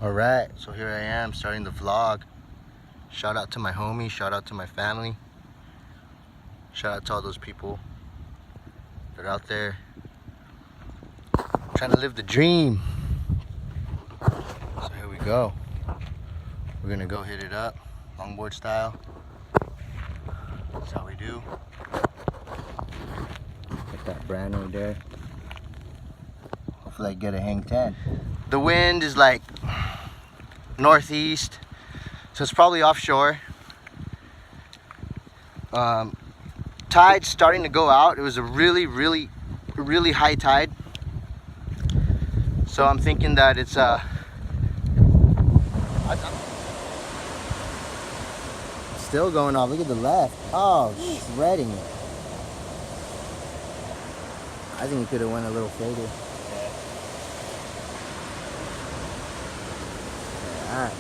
Alright, so here I am starting the vlog. Shout out to my homies, shout out to my family. Shout out to all those people that are out there trying to live the dream. So here we go. We're gonna go hit it up, longboard style. That's how we do. Get that brand right there. Hopefully I get a hang 10. The wind is like northeast, so it's probably offshore. Tide's starting to go out. It was a really high tide, so I'm thinking that it's still going off. Look at the left. Oh, shredding. I think it could have went a little further. Alright.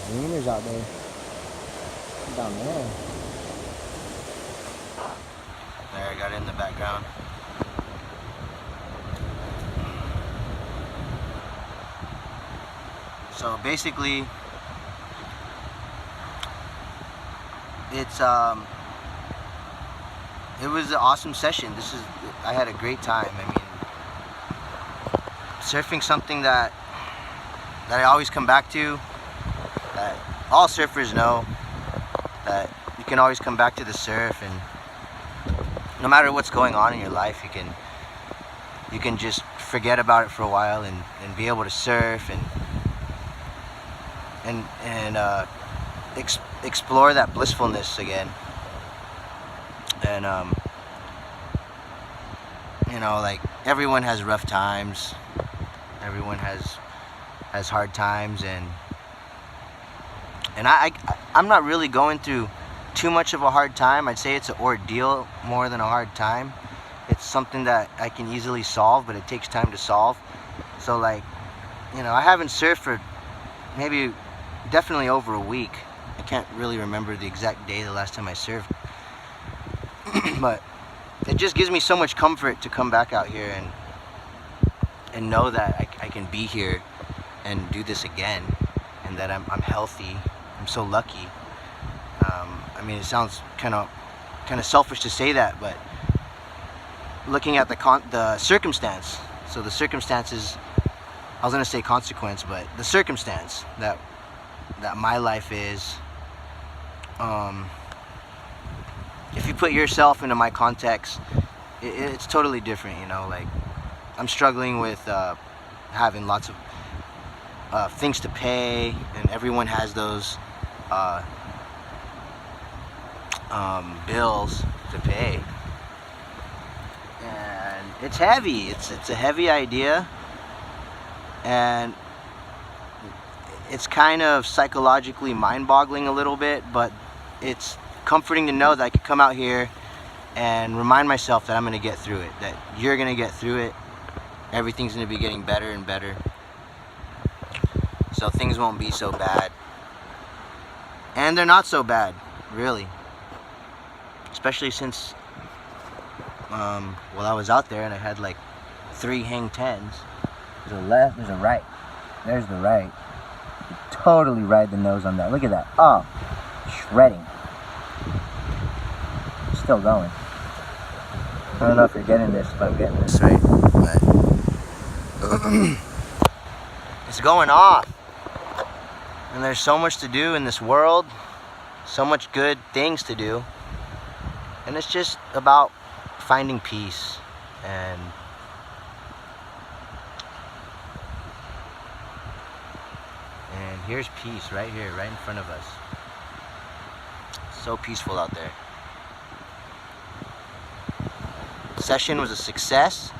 Dreamers out there. Down there. There, I got it in the background. So basically, it's it was an awesome session. I had a great time. I mean, surfing's something that I always come back to. That all surfers know that you can always come back to the surf, and no matter what's going on in your life, you can just forget about it for a while and be able to surf and explore that blissfulness again. And you know, like, everyone has rough times, everyone has hard times, and I'm not really going through too much of a hard time. I'd say it's an ordeal more than a hard time. It's something that I can easily solve, but it takes time to solve. So, like, you know, I haven't surfed for definitely over a week. I can't really remember the exact day the last time I surfed. But it just gives me so much comfort to come back out here and know that I can be here and do this again, and that I'm healthy. I'm so lucky. I mean, it sounds kind of selfish to say that, but looking at the circumstance, so the circumstances, I was gonna say consequence, but the circumstance that my life is, if you put yourself into my context, it's totally different, you know. Like, I'm struggling with having lots of things to pay, and everyone has those bills to pay, and it's heavy. It's a heavy idea, and it's kind of psychologically mind-boggling a little bit, but it's comforting to know that I could come out here and remind myself that I'm going to get through it, that you're going to get through it. Everything's going to be getting better and better, so things won't be so bad. And they're not so bad, really. Especially since, well, I was out there and I had like 3 hang 10s. There's a left, there's a right. There's the right. You totally ride the nose on that. Look at that. Oh, shredding. Still going. I don't know if you're getting this, but I'm getting this right. But it's going off. And there's so much to do in this world, so much good things to do, and it's just about finding peace. And here's peace right here, right in front of us. So peaceful out there. The session was a success,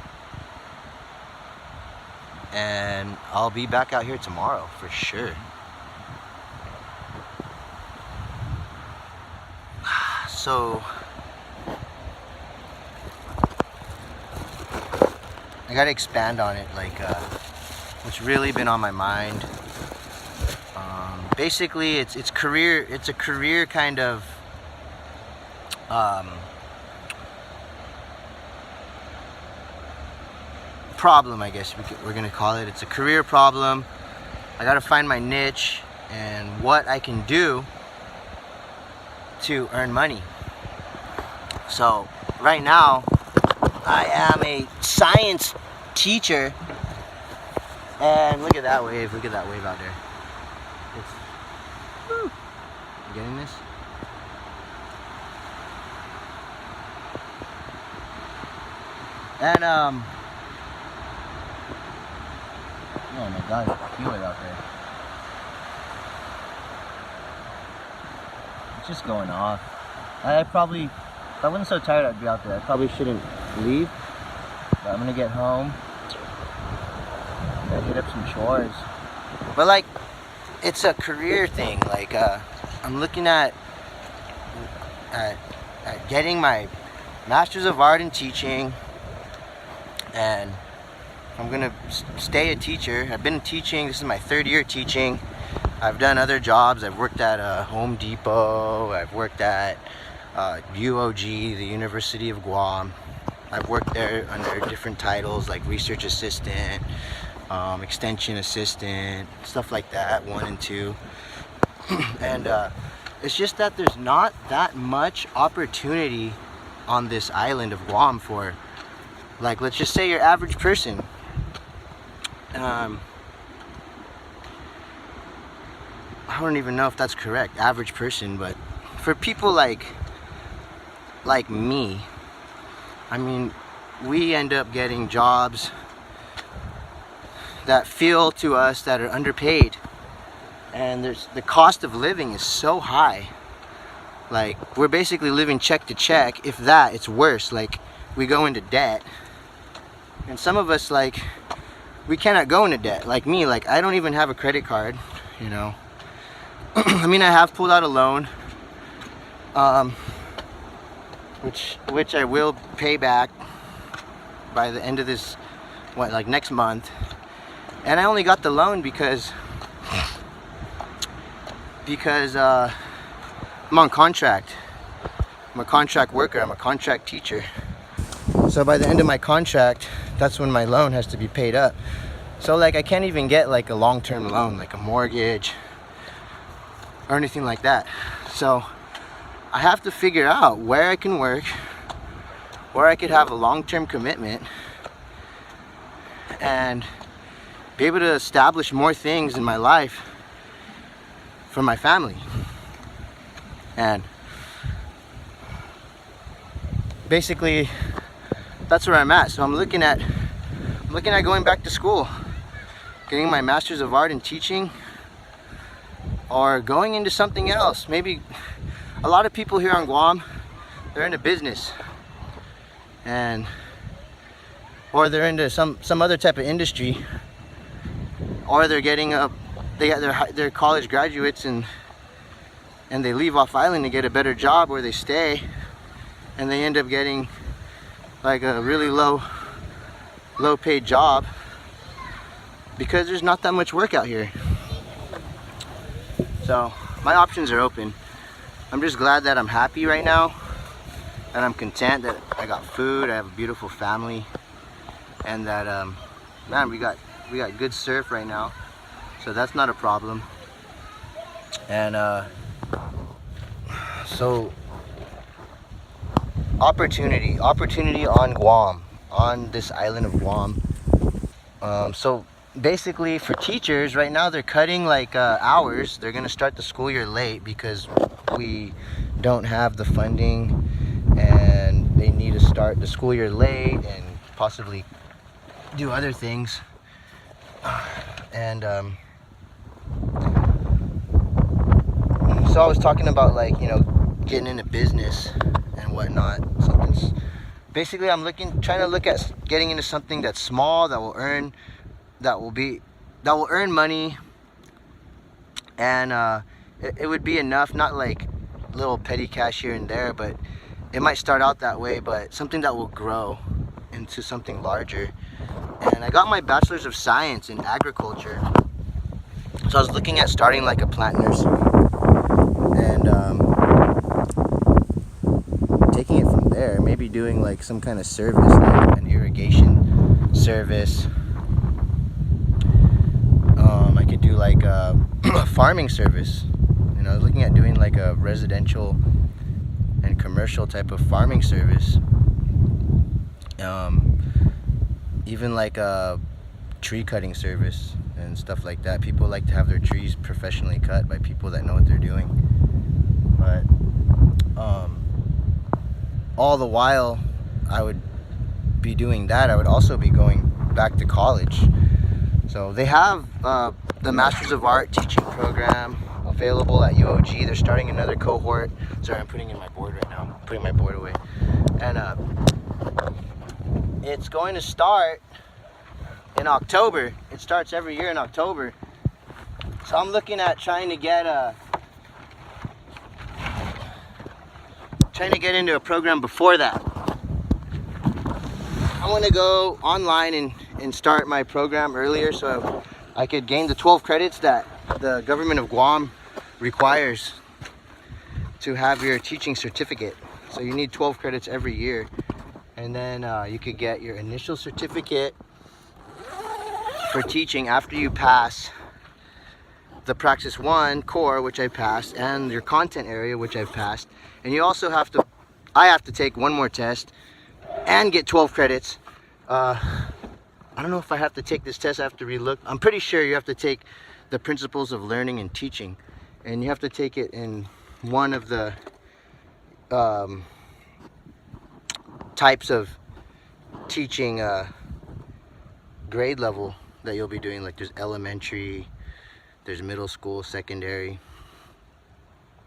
and I'll be back out here tomorrow for sure. So I gotta expand on it, like what's really been on my mind. Basically, it's a career kind of problem, I guess we're gonna call it. It's a career problem. I gotta find my niche and what I can do to earn money. So right now I am a science teacher, and look at that wave out there. Woo. You getting this? And oh my god, I feel it out there. It's just going off. I probably, if I wasn't so tired, I'd be out there. I probably shouldn't leave, but I'm gonna get home. Gotta hit up some chores. But like, it's a career thing. Like, I'm looking at getting my Master's of Art in Teaching, and I'm gonna stay a teacher. I've been teaching, this is my 3rd year teaching. I've done other jobs. I've worked at Home Depot. I've worked at UOG, the University of Guam. I've worked there under different titles like research assistant, extension assistant, stuff like that, 1 and 2. And it's just that there's not that much opportunity on this island of Guam for, like, let's just say your average person. I don't even know if that's correct, average person, but for people like me, I mean, we end up getting jobs that feel to us that are underpaid, and the cost of living is so high. Like, we're basically living check to check. If that, it's worse. Like, we go into debt, and some of us, like, we cannot go into debt. Like me, like, I don't even have a credit card, you know. I mean, I have pulled out a loan, which I will pay back by the end of this, like next month. And I only got the loan because I'm on contract. I'm a contract worker. I'm a contract teacher. So by the end of my contract, that's when my loan has to be paid up. So like, I can't even get like a long-term loan, like a mortgage or anything like that. So I have to figure out where I can work, where I could have a long-term commitment and be able to establish more things in my life for my family. And basically that's where I'm at. So I'm looking at going back to school, getting my Master's of Art in Teaching, or going into something else. Maybe a lot of people here on Guam, they're into business, or they're into some other type of industry, or they're getting they're college graduates and they leave off island to get a better job, or they stay and they end up getting like a really low paid job because there's not that much work out here. So my options are open. I'm just glad that I'm happy right now, and I'm content that I got food, I have a beautiful family, and that man, we got good surf right now, so that's not a problem. And so opportunity on Guam, on this island of Guam. So basically for teachers right now, they're cutting like hours. They're gonna start the school year late because we don't have the funding, and they need to start the school year late and possibly do other things. And so I was talking about, like, you know, getting into business and whatnot. Basically I'm trying to look at getting into something that's small, that will earn money, and it would be enough, not like little petty cash here and there, but it might start out that way, but something that will grow into something larger. And I got my Bachelor's of Science in Agriculture, so I was looking at starting like a plant nursery and taking it from there, maybe doing like some kind of service, like an irrigation service. I could do like a farming service. You know, I was looking at doing like a residential and commercial type of farming service. Even like a tree cutting service and stuff like that. People like to have their trees professionally cut by people that know what they're doing. But all the while I would be doing that, I would also be going back to college. So they have the Masters of Art teaching program available at UOG. They're starting another cohort. Sorry, I'm putting in my board right now. I'm putting my board away. And it's going to start in October. It starts every year in October. So I'm looking at trying to get into a program before that. I want to go online and start my program earlier so I could gain the 12 credits that the government of Guam requires to have your teaching certificate. So you need 12 credits every year, and then you could get your initial certificate for teaching after you pass the Praxis 1 core, which I passed, and your content area, which I've passed. And you also have to, I have to take one more test and get 12 credits. I don't know if I have to take this test. I have to relook. I'm pretty sure you have to take the principles of learning and teaching, and you have to take it in one of the types of teaching grade level that you'll be doing. Like there's elementary, there's middle school, secondary.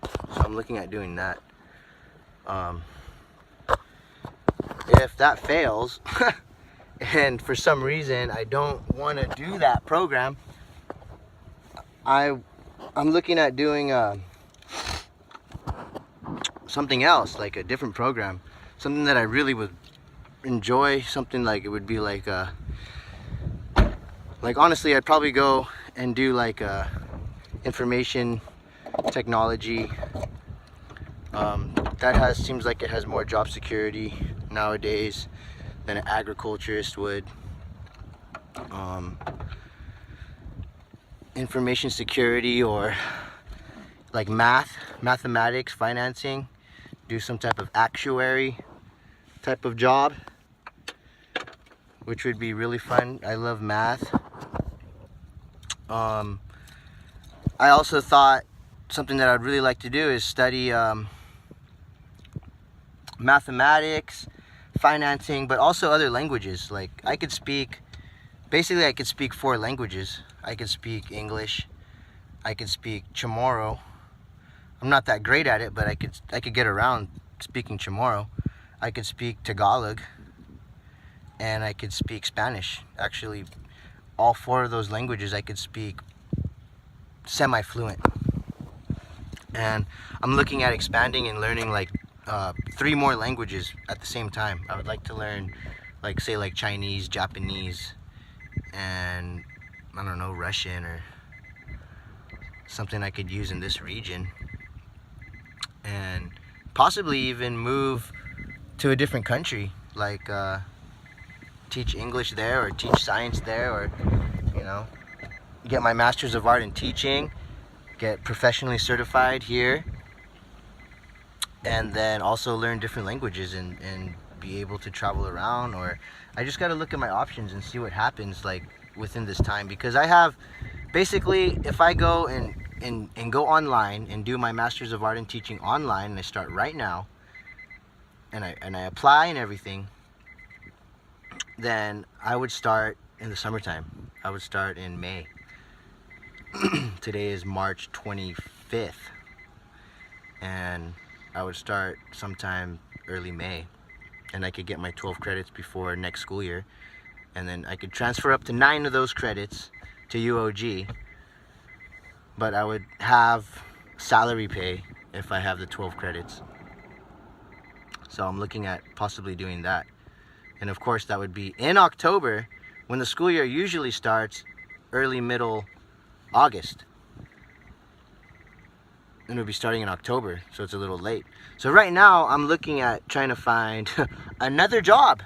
So I'm looking at doing that. If that fails and for some reason I don't want to do that program, I'm looking at doing something else, like a different program, something that I really would enjoy. Something like, it would be like honestly, I'd probably go and do like information technology. That seems like it has more job security nowadays than an agriculturist would. Information security, or like mathematics, financing, do some type of actuary type of job, which would be really fun. I love math. I also thought something that I'd really like to do is study mathematics, financing, but also other languages. Like I could speak 4 languages. I could speak English, I could speak Chamorro. I'm not that great at it, but I could get around speaking Chamorro. I could speak Tagalog, and I could speak Spanish. Actually, all 4 of those languages I could speak semi-fluent. And I'm looking at expanding and learning like 3 more languages at the same time. I would like to learn like Chinese, Japanese, and I don't know, Russian, or something I could use in this region, and possibly even move to a different country, like teach English there, or teach science there, or you know, get my Masters of Art in teaching, get professionally certified here, and then also learn different languages and be able to travel around. Or I just got to look at my options and see what happens like within this time, because I have basically, if I go and go online and do my Masters of Art in teaching online, and I start right now, and I apply and everything, then I would start in the summertime. I would start in May. Today is March 25th, and I would start sometime early May, and I could get my 12 credits before next school year, and then I could transfer up to 9 of those credits to UOG, but I would have salary pay if I have the 12 credits. So I'm looking at possibly doing that. And of course that would be in October, when the school year usually starts early middle August. And it'll be starting in October, so it's a little late. So right now I'm looking at trying to find another job.